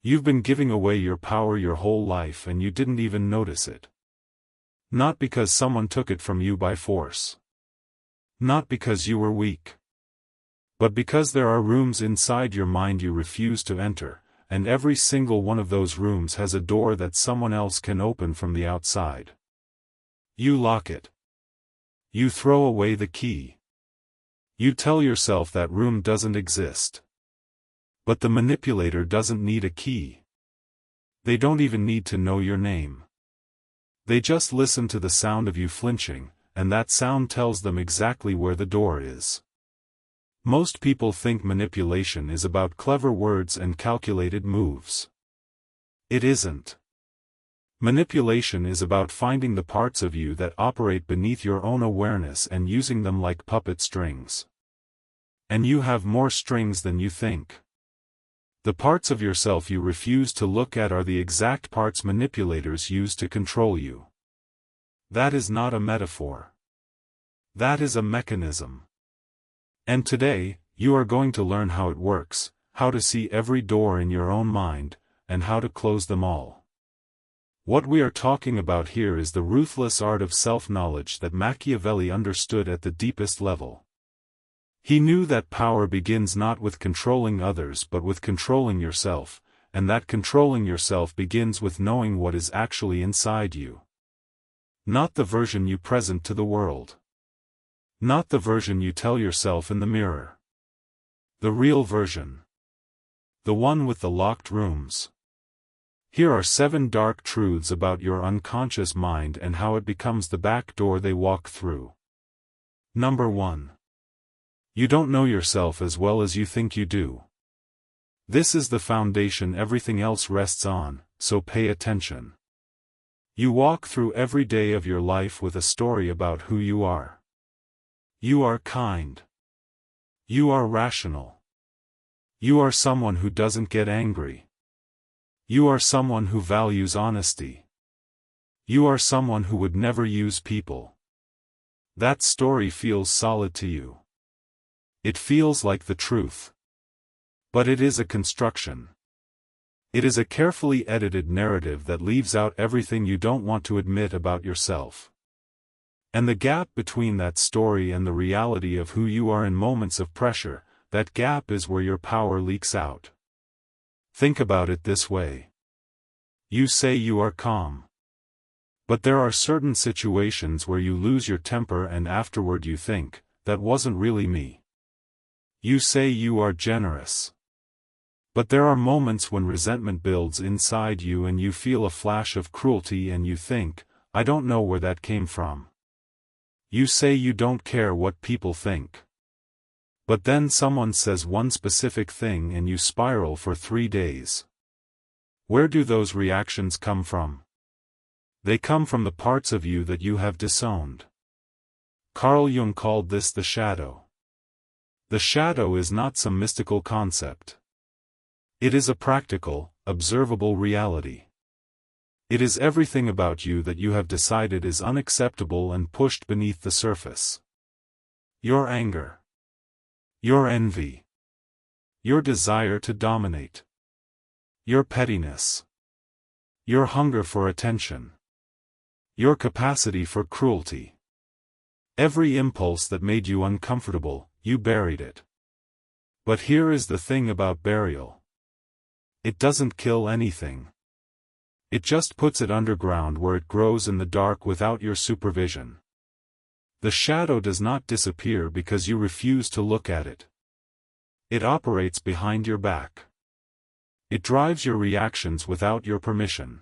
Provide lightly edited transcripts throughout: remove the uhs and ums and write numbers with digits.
You've been giving away your power your whole life and you didn't even notice it. Not because someone took it from you by force. Not because you were weak. But because there are rooms inside your mind you refuse to enter, and every single one of those rooms has a door that someone else can open from the outside. You lock it. You throw away the key. You tell yourself that room doesn't exist. But the manipulator doesn't need a key. They don't even need to know your name. They just listen to the sound of you flinching, and that sound tells them exactly where the door is. Most people think manipulation is about clever words and calculated moves. It isn't. Manipulation is about finding the parts of you that operate beneath your own awareness and using them like puppet strings. And you have more strings than you think. The parts of yourself you refuse to look at are the exact parts manipulators use to control you. That is not a metaphor. That is a mechanism. And today, you are going to learn how it works, how to see every door in your own mind, and how to close them all. What we are talking about here is the ruthless art of self-knowledge that Machiavelli understood at the deepest level. He knew that power begins not with controlling others but with controlling yourself, and that controlling yourself begins with knowing what is actually inside you. Not the version you present to the world. Not the version you tell yourself in the mirror. The real version. The one with the locked rooms. Here are 7 dark truths about your unconscious mind and how it becomes the back door they walk through. Number 1. You don't know yourself as well as you think you do. This is the foundation everything else rests on, so pay attention. You walk through every day of your life with a story about who you are. You are kind. You are rational. You are someone who doesn't get angry. You are someone who values honesty. You are someone who would never use people. That story feels solid to you. It feels like the truth. But it is a construction. It is a carefully edited narrative that leaves out everything you don't want to admit about yourself. And the gap between that story and the reality of who you are in moments of pressure, that gap is where your power leaks out. Think about it this way. You say you are calm. But there are certain situations where you lose your temper and afterward you think, that wasn't really me. You say you are generous. But there are moments when resentment builds inside you and you feel a flash of cruelty and you think, I don't know where that came from. You say you don't care what people think. But then someone says one specific thing and you spiral for 3 days. Where do those reactions come from? They come from the parts of you that you have disowned. Carl Jung called this the shadow. The shadow is not some mystical concept. It is a practical, observable reality. It is everything about you that you have decided is unacceptable and pushed beneath the surface. Your anger. Your envy. Your desire to dominate. Your pettiness. Your hunger for attention. Your capacity for cruelty. Every impulse that made you uncomfortable, you buried it. But here is the thing about burial. It doesn't kill anything. It just puts it underground where it grows in the dark without your supervision. The shadow does not disappear because you refuse to look at it. It operates behind your back. It drives your reactions without your permission.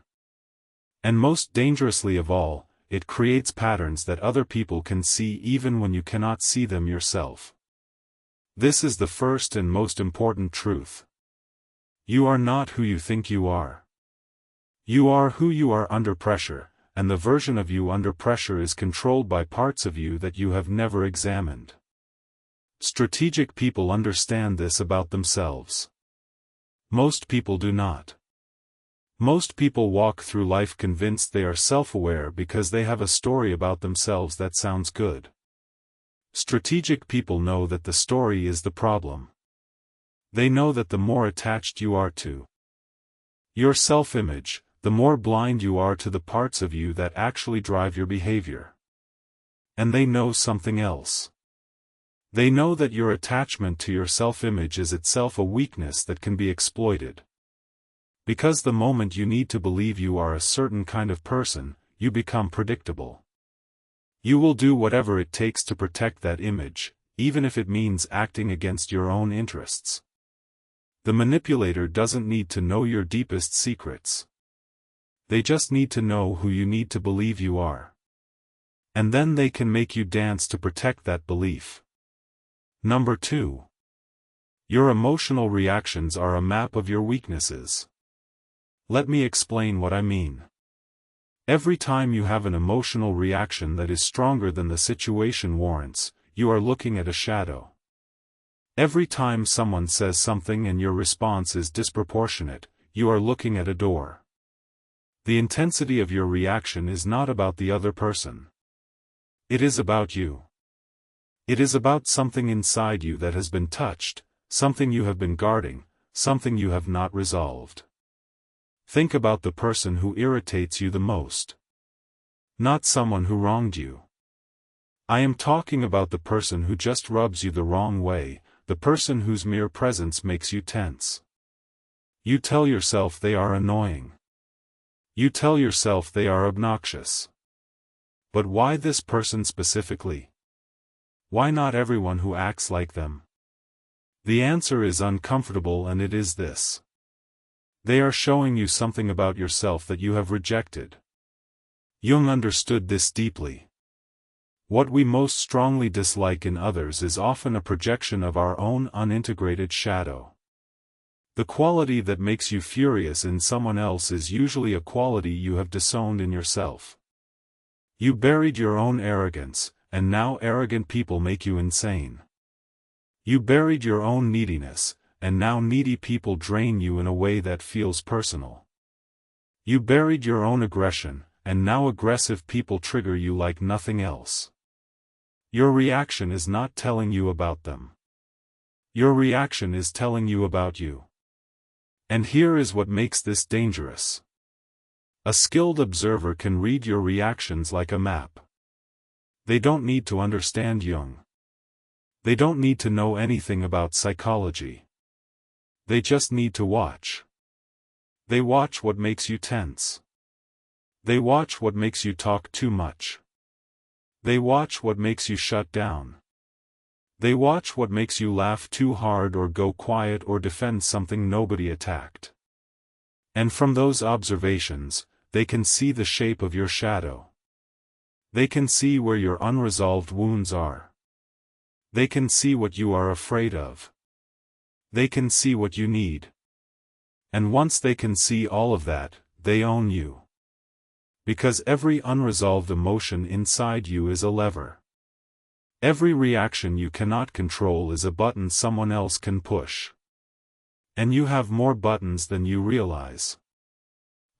And most dangerously of all, it creates patterns that other people can see even when you cannot see them yourself. This is the first and most important truth. You are not who you think you are. You are who you are under pressure, and the version of you under pressure is controlled by parts of you that you have never examined. Strategic people understand this about themselves. Most people do not. Most people walk through life convinced they are self-aware because they have a story about themselves that sounds good. Strategic people know that the story is the problem. They know that the more attached you are to Your self-image, the more blind you are to the parts of you that actually drive your behavior. And they know something else. They know that your attachment to your self-image is itself a weakness that can be exploited. Because the moment you need to believe you are a certain kind of person, you become predictable. You will do whatever it takes to protect that image, even if it means acting against your own interests. The manipulator doesn't need to know your deepest secrets. They just need to know who you need to believe you are. And then they can make you dance to protect that belief. Number 2. Your emotional reactions are a map of your weaknesses. Let me explain what I mean. Every time you have an emotional reaction that is stronger than the situation warrants, you are looking at a shadow. Every time someone says something and your response is disproportionate, you are looking at a door. The intensity of your reaction is not about the other person. It is about you. It is about something inside you that has been touched, something you have been guarding, something you have not resolved. Think about the person who irritates you the most. Not someone who wronged you. I am talking about the person who just rubs you the wrong way, the person whose mere presence makes you tense. You tell yourself they are annoying. You tell yourself they are obnoxious. But why this person specifically? Why not everyone who acts like them? The answer is uncomfortable, and it is this. They are showing you something about yourself that you have rejected. Jung understood this deeply. What we most strongly dislike in others is often a projection of our own unintegrated shadow. The quality that makes you furious in someone else is usually a quality you have disowned in yourself. You buried your own arrogance, and now arrogant people make you insane. You buried your own neediness, and now needy people drain you in a way that feels personal. You buried your own aggression, and now aggressive people trigger you like nothing else. Your reaction is not telling you about them. Your reaction is telling you about you. And here is what makes this dangerous. A skilled observer can read your reactions like a map. They don't need to understand Jung. They don't need to know anything about psychology. They just need to watch. They watch what makes you tense. They watch what makes you talk too much. They watch what makes you shut down. They watch what makes you laugh too hard or go quiet or defend something nobody attacked. And from those observations, they can see the shape of your shadow. They can see where your unresolved wounds are. They can see what you are afraid of. They can see what you need. And once they can see all of that, they own you. Because every unresolved emotion inside you is a lever. Every reaction you cannot control is a button someone else can push. And you have more buttons than you realize.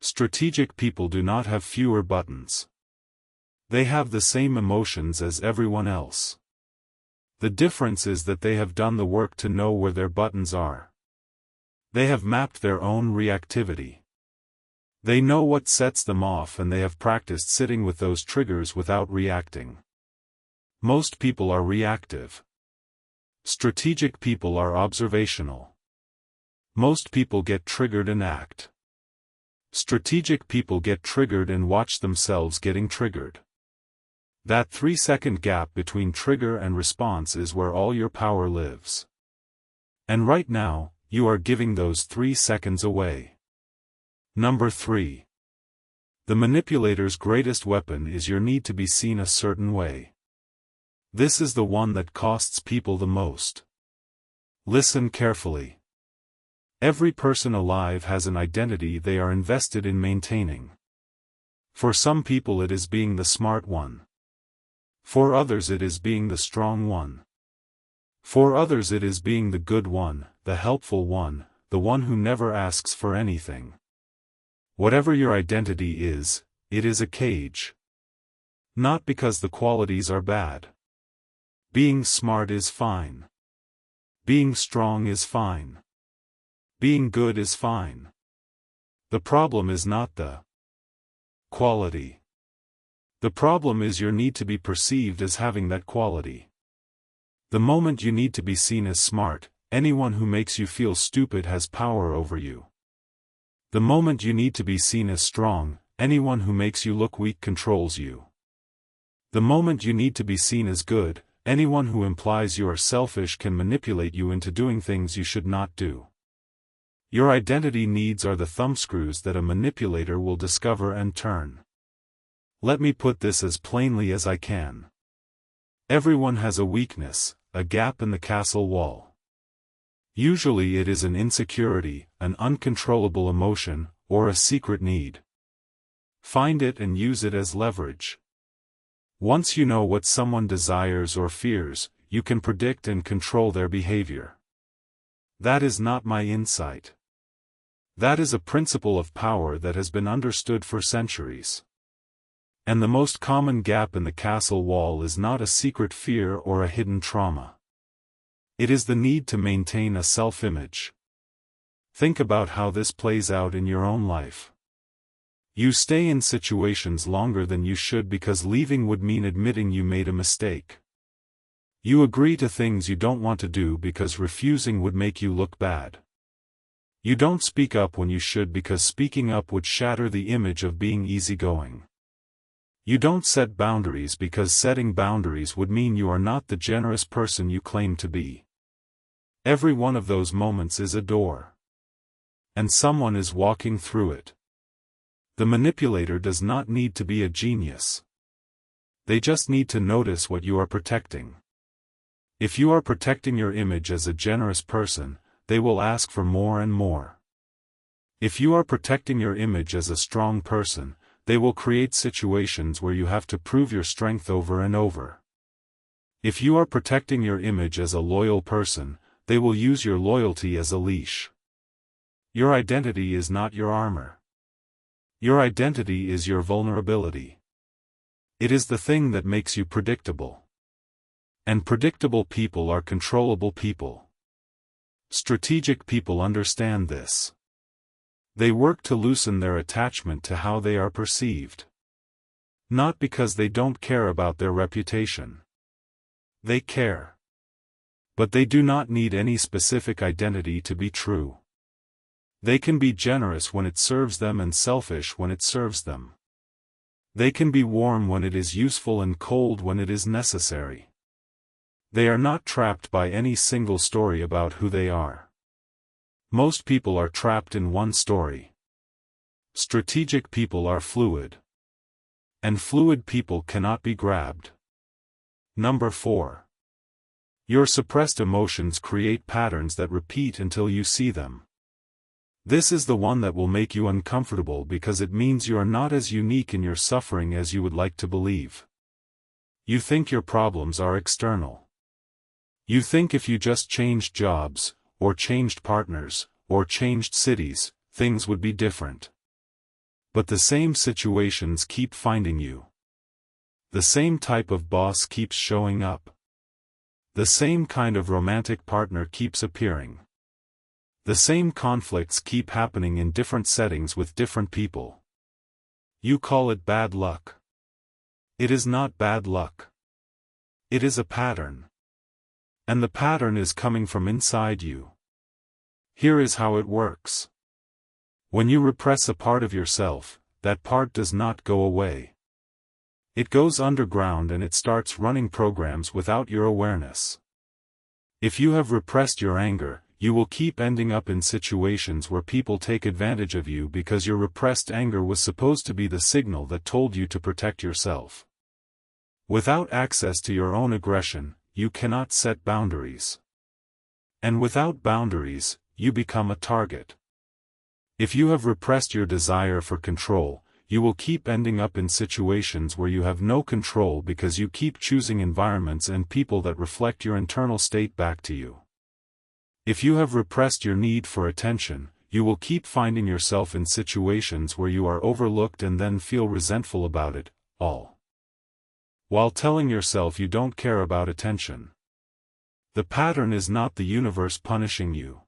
Strategic people do not have fewer buttons. They have the same emotions as everyone else. The difference is that they have done the work to know where their buttons are. They have mapped their own reactivity. They know what sets them off, and they have practiced sitting with those triggers without reacting. Most people are reactive. Strategic people are observational. Most people get triggered and act. Strategic people get triggered and watch themselves getting triggered. That 3-second gap between trigger and response is where all your power lives. And right now, you are giving those 3 seconds away. Number 3. The manipulator's greatest weapon is your need to be seen a certain way. This is the one that costs people the most. Listen carefully. Every person alive has an identity they are invested in maintaining. For some people it is being the smart one. For others it is being the strong one. For others it is being the good one, the helpful one, the one who never asks for anything. Whatever your identity is, it is a cage. Not because the qualities are bad. Being smart is fine. Being strong is fine. Being good is fine. The problem is not the quality. The problem is your need to be perceived as having that quality. The moment you need to be seen as smart, anyone who makes you feel stupid has power over you. The moment you need to be seen as strong, anyone who makes you look weak controls you. The moment you need to be seen as good, anyone who implies you are selfish can manipulate you into doing things you should not do. Your identity needs are the thumbscrews that a manipulator will discover and turn. Let me put this as plainly as I can. Everyone has a weakness, a gap in the castle wall. Usually it is an insecurity, an uncontrollable emotion, or a secret need. Find it and use it as leverage. Once you know what someone desires or fears, you can predict and control their behavior. That is not my insight. That is a principle of power that has been understood for centuries. And the most common gap in the castle wall is not a secret fear or a hidden trauma. It is the need to maintain a self-image. Think about how this plays out in your own life. You stay in situations longer than you should because leaving would mean admitting you made a mistake. You agree to things you don't want to do because refusing would make you look bad. You don't speak up when you should because speaking up would shatter the image of being easygoing. You don't set boundaries because setting boundaries would mean you are not the generous person you claim to be. Every one of those moments is a door. And someone is walking through it. The manipulator does not need to be a genius. They just need to notice what you are protecting. If you are protecting your image as a generous person, they will ask for more and more. If you are protecting your image as a strong person, they will create situations where you have to prove your strength over and over. If you are protecting your image as a loyal person, they will use your loyalty as a leash. Your identity is not your armor. Your identity is your vulnerability. It is the thing that makes you predictable. And predictable people are controllable people. Strategic people understand this. They work to loosen their attachment to how they are perceived. Not because they don't care about their reputation. They care. But they do not need any specific identity to be true. They can be generous when it serves them and selfish when it serves them. They can be warm when it is useful and cold when it is necessary. They are not trapped by any single story about who they are. Most people are trapped in one story. Strategic people are fluid. And fluid people cannot be grabbed. Number 4. Your suppressed emotions create patterns that repeat until you see them. This is the one that will make you uncomfortable because it means you are not as unique in your suffering as you would like to believe. You think your problems are external. You think if you just changed jobs, or changed partners, or changed cities, things would be different. But the same situations keep finding you. The same type of boss keeps showing up. The same kind of romantic partner keeps appearing. The same conflicts keep happening in different settings with different people. You call it bad luck. It is not bad luck. It is a pattern. And the pattern is coming from inside you. Here is how it works. When you repress a part of yourself, that part does not go away. It goes underground and it starts running programs without your awareness. If you have repressed your anger, you will keep ending up in situations where people take advantage of you because your repressed anger was supposed to be the signal that told you to protect yourself. Without access to your own aggression, you cannot set boundaries. And without boundaries, you become a target. If you have repressed your desire for control, you will keep ending up in situations where you have no control because you keep choosing environments and people that reflect your internal state back to you. If you have repressed your need for attention, you will keep finding yourself in situations where you are overlooked and then feel resentful about it, all while telling yourself you don't care about attention. The pattern is not the universe punishing you.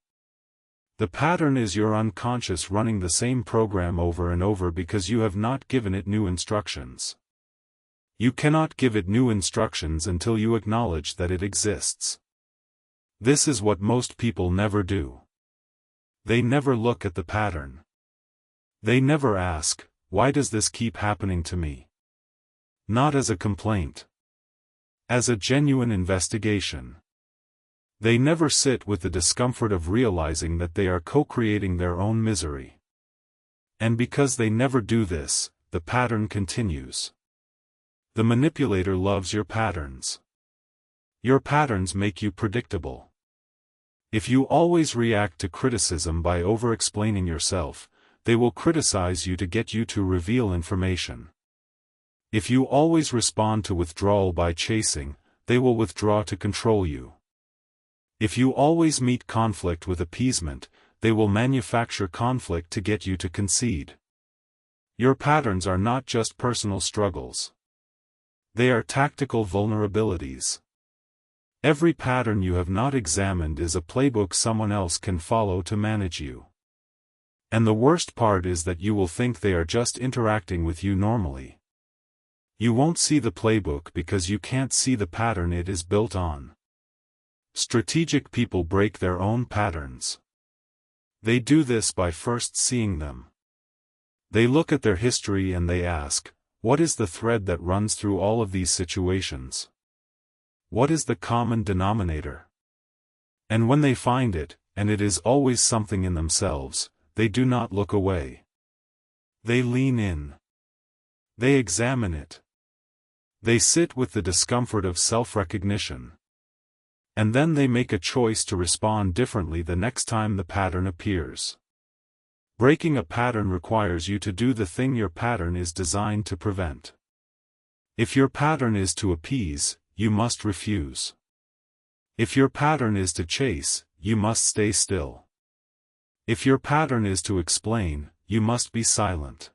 The pattern is your unconscious running the same program over and over because you have not given it new instructions. You cannot give it new instructions until you acknowledge that it exists. This is what most people never do. They never look at the pattern. They never ask, why does this keep happening to me? Not as a complaint. As a genuine investigation. They never sit with the discomfort of realizing that they are co-creating their own misery. And because they never do this, the pattern continues. The manipulator loves your patterns. Your patterns make you predictable. If you always react to criticism by over-explaining yourself, they will criticize you to get you to reveal information. If you always respond to withdrawal by chasing, they will withdraw to control you. If you always meet conflict with appeasement, they will manufacture conflict to get you to concede. Your patterns are not just personal struggles. They are tactical vulnerabilities. Every pattern you have not examined is a playbook someone else can follow to manage you. And the worst part is that you will think they are just interacting with you normally. You won't see the playbook because you can't see the pattern it is built on. Strategic people break their own patterns. They do this by first seeing them. They look at their history and they ask, what is the thread that runs through all of these situations? What is the common denominator? And when they find it, and it is always something in themselves, they do not look away. They lean in. They examine it. They sit with the discomfort of self-recognition. And then they make a choice to respond differently the next time the pattern appears. Breaking a pattern requires you to do the thing your pattern is designed to prevent. If your pattern is to appease, you must refuse. If your pattern is to chase, you must stay still. If your pattern is to explain, you must be silent.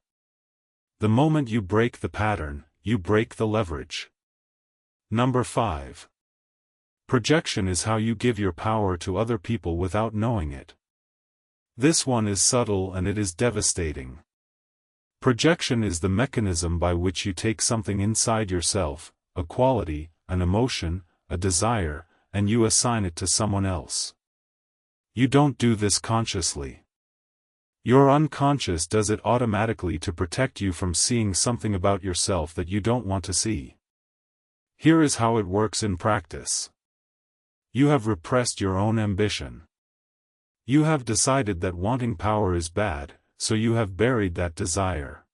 The moment you break the pattern, you break the leverage. Number 5. Projection is how you give your power to other people without knowing it. This one is subtle and it is devastating. Projection is the mechanism by which you take something inside yourself, a quality, an emotion, a desire, and you assign it to someone else. You don't do this consciously. Your unconscious does it automatically to protect you from seeing something about yourself that you don't want to see. Here is how it works in practice. You have repressed your own ambition. You have decided that wanting power is bad, so you have buried that desire.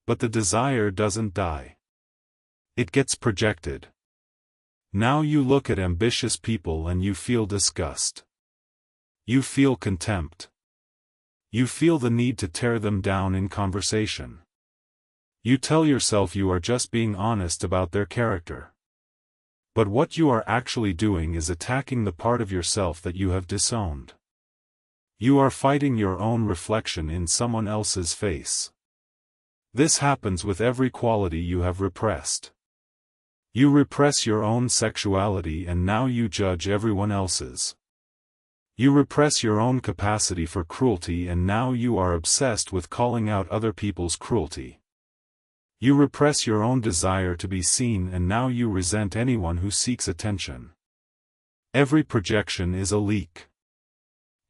But the desire doesn't die. It gets projected. Now you look at ambitious people and you feel disgust. You feel contempt. You feel the need to tear them down in conversation. You tell yourself you are just being honest about their character. But what you are actually doing is attacking the part of yourself that you have disowned. You are fighting your own reflection in someone else's face. This happens with every quality you have repressed. You repress your own sexuality and now you judge everyone else's. You repress your own capacity for cruelty and now you are obsessed with calling out other people's cruelty. You repress your own desire to be seen and now you resent anyone who seeks attention. Every projection is a leak.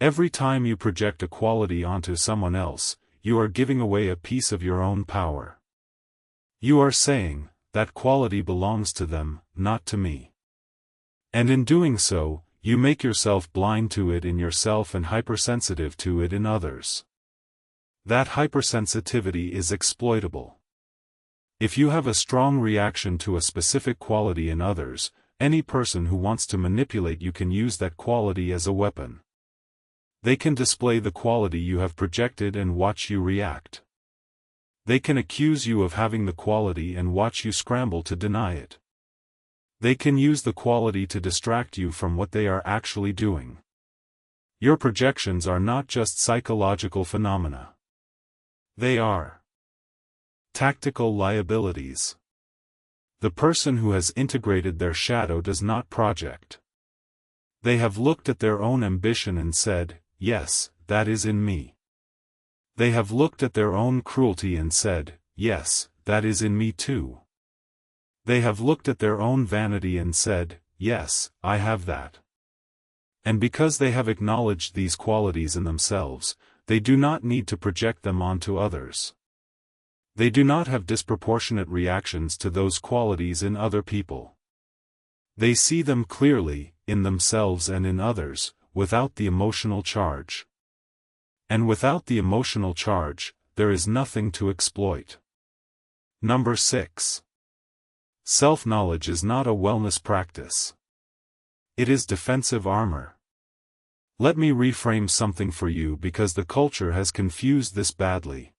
Every time you project a quality onto someone else, you are giving away a piece of your own power. You are saying, that quality belongs to them, not to me. And in doing so, you make yourself blind to it in yourself and hypersensitive to it in others. That hypersensitivity is exploitable. If you have a strong reaction to a specific quality in others, any person who wants to manipulate you can use that quality as a weapon. They can display the quality you have projected and watch you react. They can accuse you of having the quality and watch you scramble to deny it. They can use the quality to distract you from what they are actually doing. Your projections are not just psychological phenomena. They are tactical liabilities. The person who has integrated their shadow does not project. They have looked at their own ambition and said, yes, that is in me. They have looked at their own cruelty and said, yes, that is in me too. They have looked at their own vanity and said, yes, I have that. And because they have acknowledged these qualities in themselves, they do not need to project them onto others. They do not have disproportionate reactions to those qualities in other people. They see them clearly, in themselves and in others, without the emotional charge. And without the emotional charge, there is nothing to exploit. Number 6. Self-knowledge is not a wellness practice. It is defensive armor. Let me reframe something for you because the culture has confused this badly.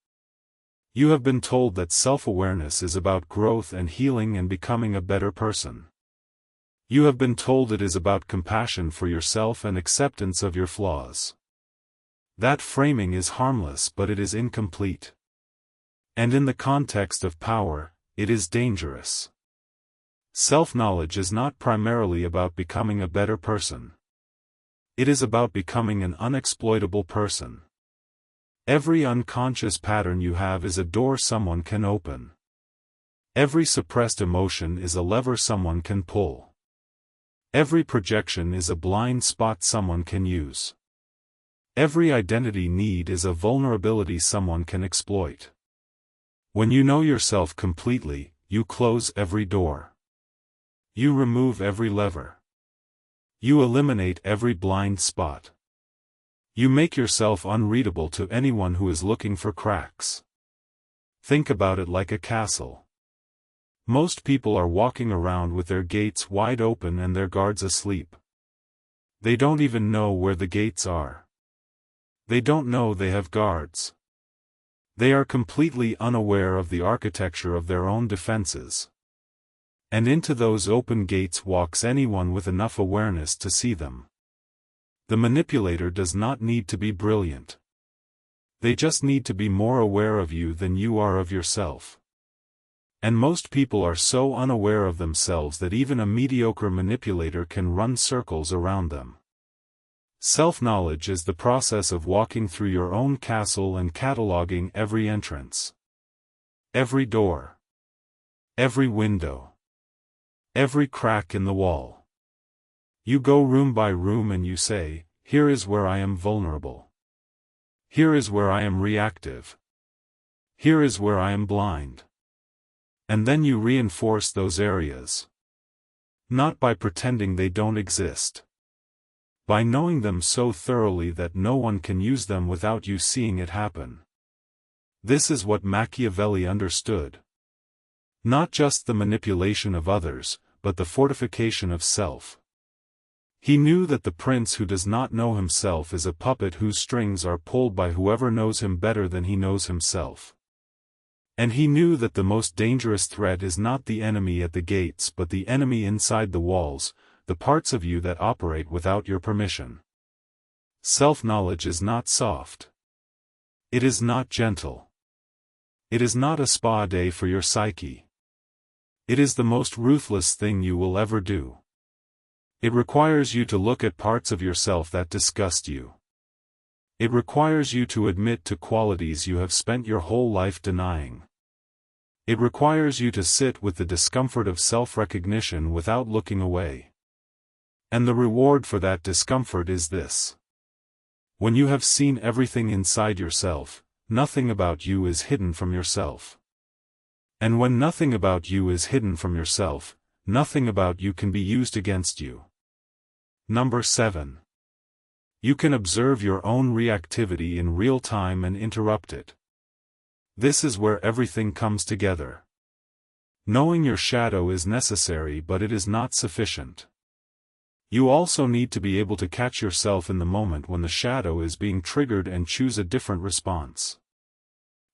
You have been told that self-awareness is about growth and healing and becoming a better person. You have been told it is about compassion for yourself and acceptance of your flaws. That framing is harmless, but it is incomplete. And in the context of power, it is dangerous. Self-knowledge is not primarily about becoming a better person. It is about becoming an unexploitable person. Every unconscious pattern you have is a door someone can open. Every suppressed emotion is a lever someone can pull. Every projection is a blind spot someone can use. Every identity need is a vulnerability someone can exploit. When you know yourself completely, you close every door. You remove every lever. You eliminate every blind spot. You make yourself unreadable to anyone who is looking for cracks. Think about it like a castle. Most people are walking around with their gates wide open and their guards asleep. They don't even know where the gates are. They don't know they have guards. They are completely unaware of the architecture of their own defenses. And into those open gates walks anyone with enough awareness to see them. The manipulator does not need to be brilliant. They just need to be more aware of you than you are of yourself. And most people are so unaware of themselves that even a mediocre manipulator can run circles around them. Self-knowledge is the process of walking through your own castle and cataloging every entrance, every door, every window, every crack in the wall. You go room by room and you say, here is where I am vulnerable. Here is where I am reactive. Here is where I am blind. And then you reinforce those areas. Not by pretending they don't exist. By knowing them so thoroughly that no one can use them without you seeing it happen. This is what Machiavelli understood. Not just the manipulation of others, but the fortification of self. He knew that the prince who does not know himself is a puppet whose strings are pulled by whoever knows him better than he knows himself. And he knew that the most dangerous threat is not the enemy at the gates but the enemy inside the walls, the parts of you that operate without your permission. Self-knowledge is not soft. It is not gentle. It is not a spa day for your psyche. It is the most ruthless thing you will ever do. It requires you to look at parts of yourself that disgust you. It requires you to admit to qualities you have spent your whole life denying. It requires you to sit with the discomfort of self-recognition without looking away. And the reward for that discomfort is this. When you have seen everything inside yourself, nothing about you is hidden from yourself. And when nothing about you is hidden from yourself, nothing about you can be used against you. Number 7. You can observe your own reactivity in real time and interrupt it. This is where everything comes together. Knowing your shadow is necessary, but it is not sufficient. You also need to be able to catch yourself in the moment when the shadow is being triggered and choose a different response.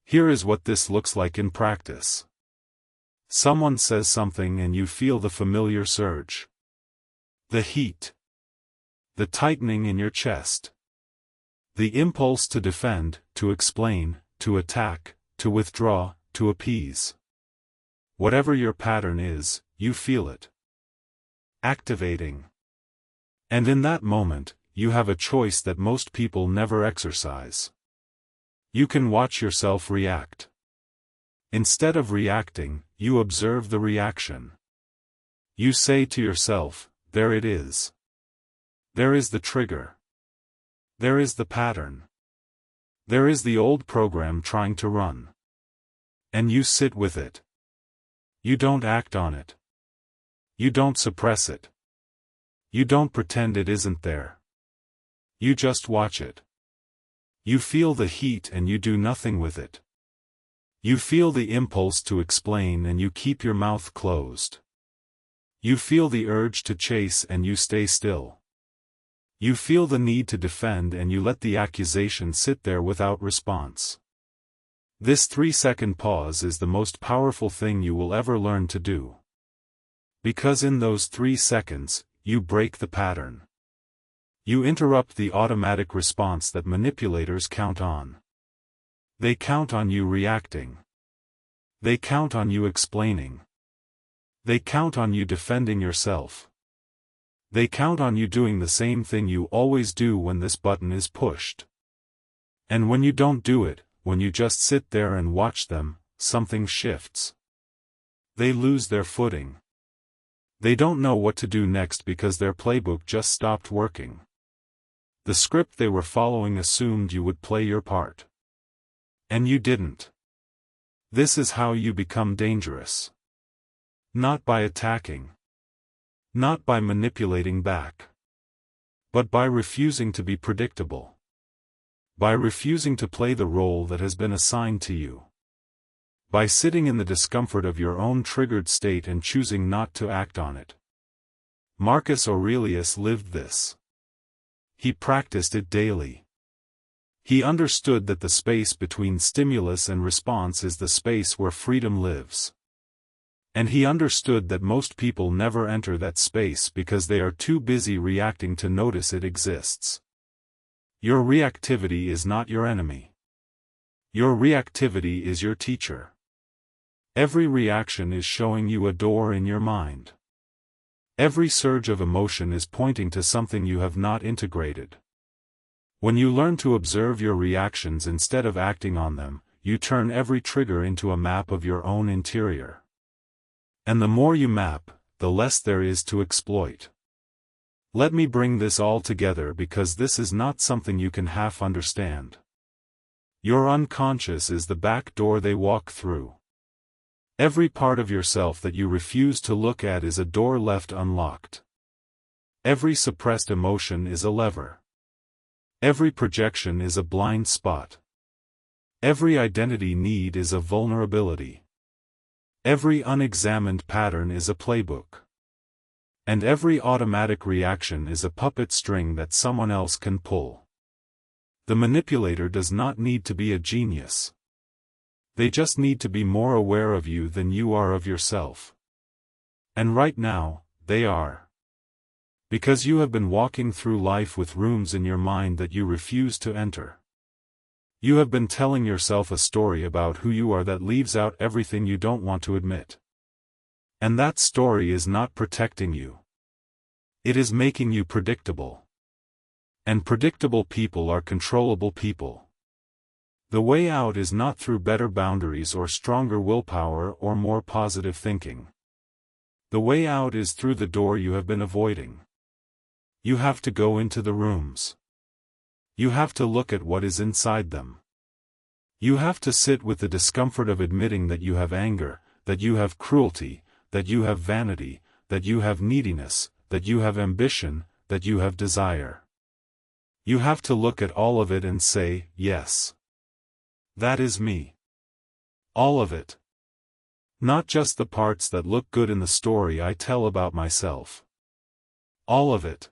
Here is what this looks like in practice. Someone says something and you feel the familiar surge. The heat. The tightening in your chest. The impulse to defend, to explain, to attack, to withdraw, to appease. Whatever your pattern is, you feel it. Activating. And in that moment, you have a choice that most people never exercise. You can watch yourself react. Instead of reacting, you observe the reaction. You say to yourself, there it is. There is the trigger. There is the pattern. There is the old program trying to run. And you sit with it. You don't act on it. You don't suppress it. You don't pretend it isn't there. You just watch it. You feel the heat and you do nothing with it. You feel the impulse to explain and you keep your mouth closed. You feel the urge to chase and you stay still. You feel the need to defend and you let the accusation sit there without response. This 3-second pause is the most powerful thing you will ever learn to do. Because in those 3 seconds, you break the pattern. You interrupt the automatic response that manipulators count on. They count on you reacting. They count on you explaining. They count on you defending yourself. They count on you doing the same thing you always do when this button is pushed. And when you don't do it, when you just sit there and watch them, something shifts. They lose their footing. They don't know what to do next because their playbook just stopped working. The script they were following assumed you would play your part. And you didn't. This is how you become dangerous. Not by attacking. Not by manipulating back. But by refusing to be predictable. By refusing to play the role that has been assigned to you. By sitting in the discomfort of your own triggered state and choosing not to act on it. Marcus Aurelius lived this. He practiced it daily. He understood that the space between stimulus and response is the space where freedom lives. And he understood that most people never enter that space because they are too busy reacting to notice it exists. Your reactivity is not your enemy. Your reactivity is your teacher. Every reaction is showing you a door in your mind. Every surge of emotion is pointing to something you have not integrated. When you learn to observe your reactions instead of acting on them, you turn every trigger into a map of your own interior. And the more you map, the less there is to exploit. Let me bring this all together because this is not something you can half understand. Your unconscious is the back door they walk through. Every part of yourself that you refuse to look at is a door left unlocked. Every suppressed emotion is a lever. Every projection is a blind spot. Every identity need is a vulnerability. Every unexamined pattern is a playbook. And every automatic reaction is a puppet string that someone else can pull. The manipulator does not need to be a genius. They just need to be more aware of you than you are of yourself. And right now, they are. Because you have been walking through life with rooms in your mind that you refuse to enter. You have been telling yourself a story about who you are that leaves out everything you don't want to admit. And that story is not protecting you. It is making you predictable. And predictable people are controllable people. The way out is not through better boundaries or stronger willpower or more positive thinking. The way out is through the door you have been avoiding. You have to go into the rooms. You have to look at what is inside them. You have to sit with the discomfort of admitting that you have anger, that you have cruelty, that you have vanity, that you have neediness, that you have ambition, that you have desire. You have to look at all of it and say, yes. That is me. All of it. Not just the parts that look good in the story I tell about myself. All of it.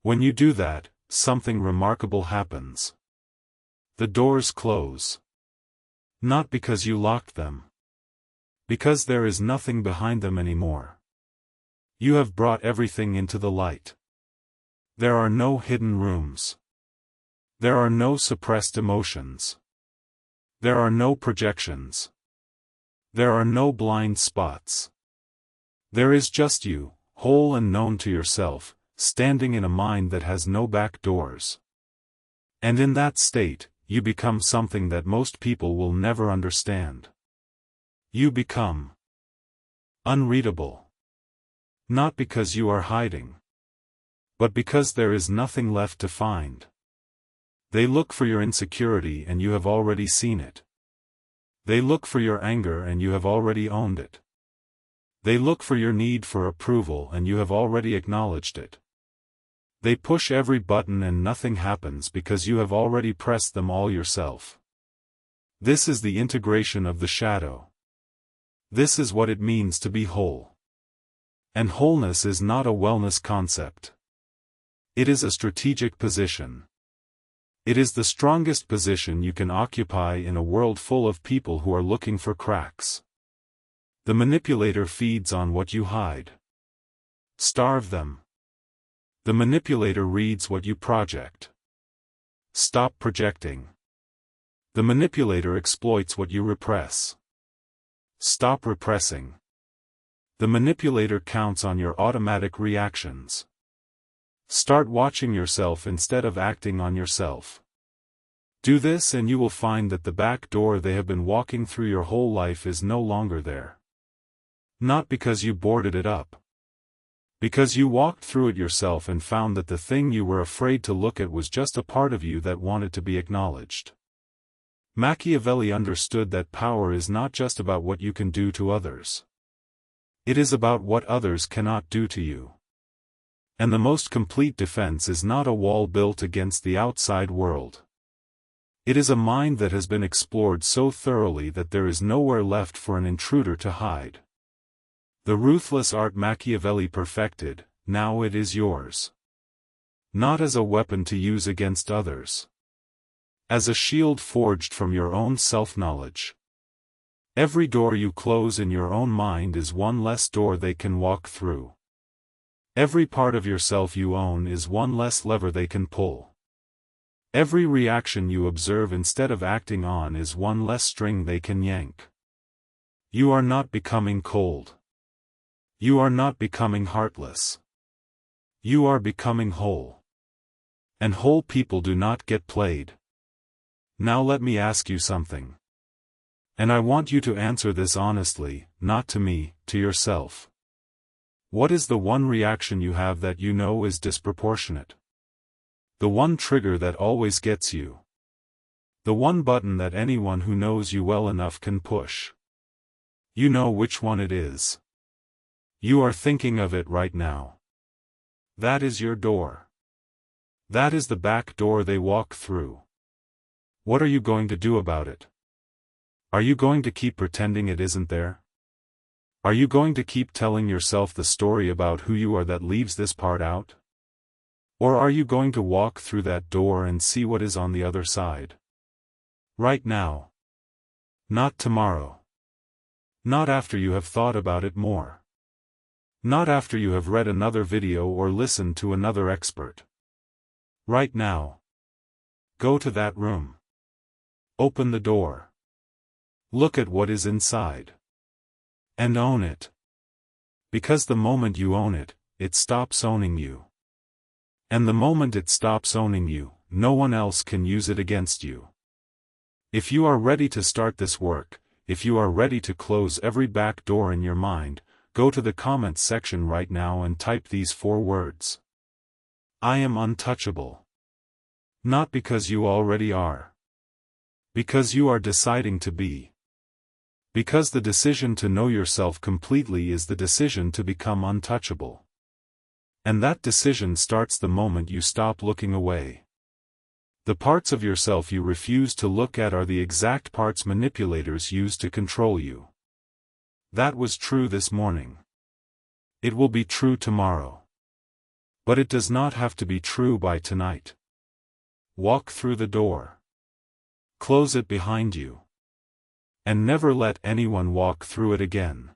When you do that, something remarkable happens. The doors close. Not because you locked them. Because there is nothing behind them anymore. You have brought everything into the light. There are no hidden rooms. There are no suppressed emotions. There are no projections. There are no blind spots. There is just you, whole and known to yourself, standing in a mind that has no back doors. And in that state, you become something that most people will never understand. You become unreadable. Not because you are hiding, but because there is nothing left to find. They look for your insecurity and you have already seen it. They look for your anger and you have already owned it. They look for your need for approval and you have already acknowledged it. They push every button and nothing happens because you have already pressed them all yourself. This is the integration of the shadow. This is what it means to be whole. And wholeness is not a wellness concept. It is a strategic position. It is the strongest position you can occupy in a world full of people who are looking for cracks. The manipulator feeds on what you hide. Starve them. The manipulator reads what you project. Stop projecting. The manipulator exploits what you repress. Stop repressing. The manipulator counts on your automatic reactions. Start watching yourself instead of acting on yourself. Do this and you will find that the back door they have been walking through your whole life is no longer there. Not because you boarded it up. Because you walked through it yourself and found that the thing you were afraid to look at was just a part of you that wanted to be acknowledged. Machiavelli understood that power is not just about what you can do to others. It is about what others cannot do to you. And the most complete defense is not a wall built against the outside world. It is a mind that has been explored so thoroughly that there is nowhere left for an intruder to hide. The ruthless art Machiavelli perfected, now it is yours. Not as a weapon to use against others. As a shield forged from your own self-knowledge. Every door you close in your own mind is one less door they can walk through. Every part of yourself you own is one less lever they can pull. Every reaction you observe instead of acting on is one less string they can yank. You are not becoming cold. You are not becoming heartless. You are becoming whole. And whole people do not get played. Now let me ask you something. And I want you to answer this honestly, not to me, to yourself. What is the one reaction you have that you know is disproportionate? The one trigger that always gets you. The one button that anyone who knows you well enough can push. You know which one it is. You are thinking of it right now. That is your door. That is the back door they walk through. What are you going to do about it? Are you going to keep pretending it isn't there? Are you going to keep telling yourself the story about who you are that leaves this part out? Or are you going to walk through that door and see what is on the other side? Right now. Not tomorrow. Not after you have thought about it more. Not after you have read another video or listened to another expert. Right now. Go to that room. Open the door. Look at what is inside. And own it. Because the moment you own it, it stops owning you. And the moment it stops owning you, no one else can use it against you. If you are ready to start this work, if you are ready to close every back door in your mind, go to the comments section right now and type these 4 words. I am untouchable. Not because you already are. Because you are deciding to be. Because the decision to know yourself completely is the decision to become untouchable. And that decision starts the moment you stop looking away. The parts of yourself you refuse to look at are the exact parts manipulators use to control you. That was true this morning. It will be true tomorrow. But it does not have to be true by tonight. Walk through the door. Close it behind you. And never let anyone walk through it again.